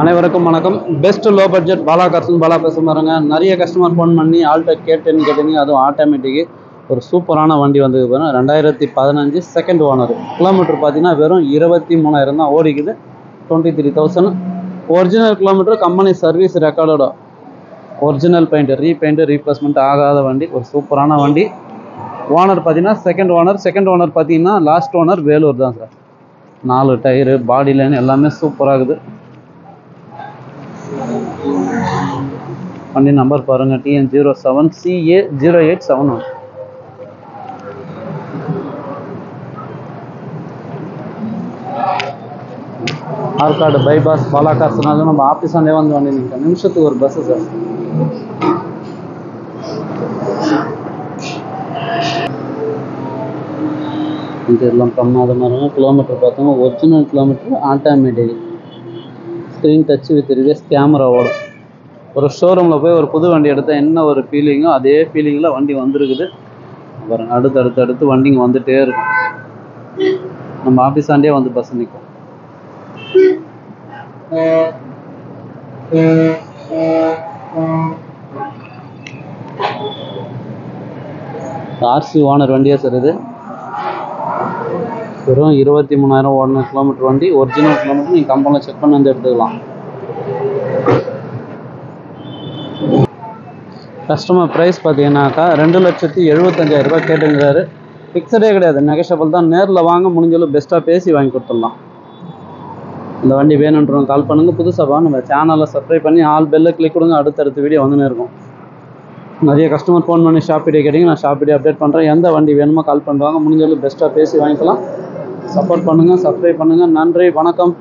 அனைவருக்கும் வணக்கம். Best low budget Bala கார்ஸ்னு பாலா பேச பாருங்க. நிறைய கஸ்டமர் ஃபோன் பண்ணி ஆல்ட்ட கேட்டீங்க. அதுவும் ஆட்டோமேட்டிக்கு ஒரு சூப்பரான வண்டி வந்து பாருங்கள். 2015 செகண்ட் ஓனர். கிலோமீட்டர் பார்த்தீங்கன்னா வெறும் 23,000 தான் ஓடிக்குது. 23,000 ஒரிஜினல் கிலோமீட்டர். கம்பெனி சர்வீஸ் ரெக்கார்டோட ஒரிஜினல் பெயிண்ட், ரீபெயிண்ட், ரீப்ளேஸ்மெண்ட் ஆகாத வண்டி. ஒரு சூப்பரான வண்டி. ஓனர் பார்த்தீங்கன்னா செகண்ட் ஓனர் பார்த்தீங்கன்னா லாஸ்ட் ஓனர் வேலூர் தான் சார். 4 டயரு, பாடி லைன் எல்லாமே சூப்பராக இருக்குது. வண்டி நம்பர் பாருங்க, TN07CA0871. ஆற்காடு பைபாஸ் பாலா கார்ஸ்னால நம்ம ஆஃபீஸாண்டே வந்து வண்டி நிற்கும். நிமிஷத்துக்கு ஒரு பஸ்ஸு சார். இதெல்லாம் பண்ணாத மாதிரி. கிலோமீட்டர் பார்த்தோம்னா original kilometre, automatic, screen touch with reverse கேமராவோட. ஒரு ஷோரூமில் போய் ஒரு புது வண்டி எடுத்தால் என்ன ஒரு ஃபீலிங்கோ அதே ஃபீலிங்கில் வண்டி வந்துருக்குது பாருங்கள். அடுத்து வண்டிங்க வந்துகிட்டே இருக்கும். நம்ம ஆஃபீஸாண்டே வந்து பஸ் நிற்கும். ஆர்சி ஓனர் வண்டியே சார். இது வெறும் 23,000 ஓடின கிலோமீட்டர் வண்டி. ஒரிஜினல் கிலோமீட்டர் நீங்கள் கம்பெனியில் செக் பண்ணி வந்து எடுத்துக்கலாம். கஸ்டமர் ப்ரைஸ் பார்த்தீங்கன்னாக்கா 2,75,000 கேட்டுங்கிறாரு. ஃபிக்ஸடே கிடையாது, நெகஷியபிள் தான். நேரில் வாங்க, முடிஞ்சளவு பெஸ்ட்டாக பேசி வாங்கி கொடுத்துடலாம். இந்த வண்டி வேணுன்றவங்க கால் பண்ணுங்கள். புதுசாக நம்ம சேனலை சப்ஸ்கிரைப் பண்ணி ஆல் பெல்லை கிளிக் கொடுங்க. அடுத்தடுத்த வீடியோ வந்துன்னு இருக்கும். நிறைய கஸ்டமர் ஃபோன் பண்ணி ஷாப் வீடியோ கேட்டிங்க, நான் ஷாப் வீடியோ அப்டேட் பண்ணுறேன். எந்த வண்டி வேணுமோ கால் பண்ணுவாங்க. முடிஞ்சளவு பெஸ்ட்டாக பேசி வாங்கிக்கலாம். சப்போர்ட் பண்ணுங்கள், சப்ஸ்கிரைப் பண்ணுங்கள். நன்றி, வணக்கம்.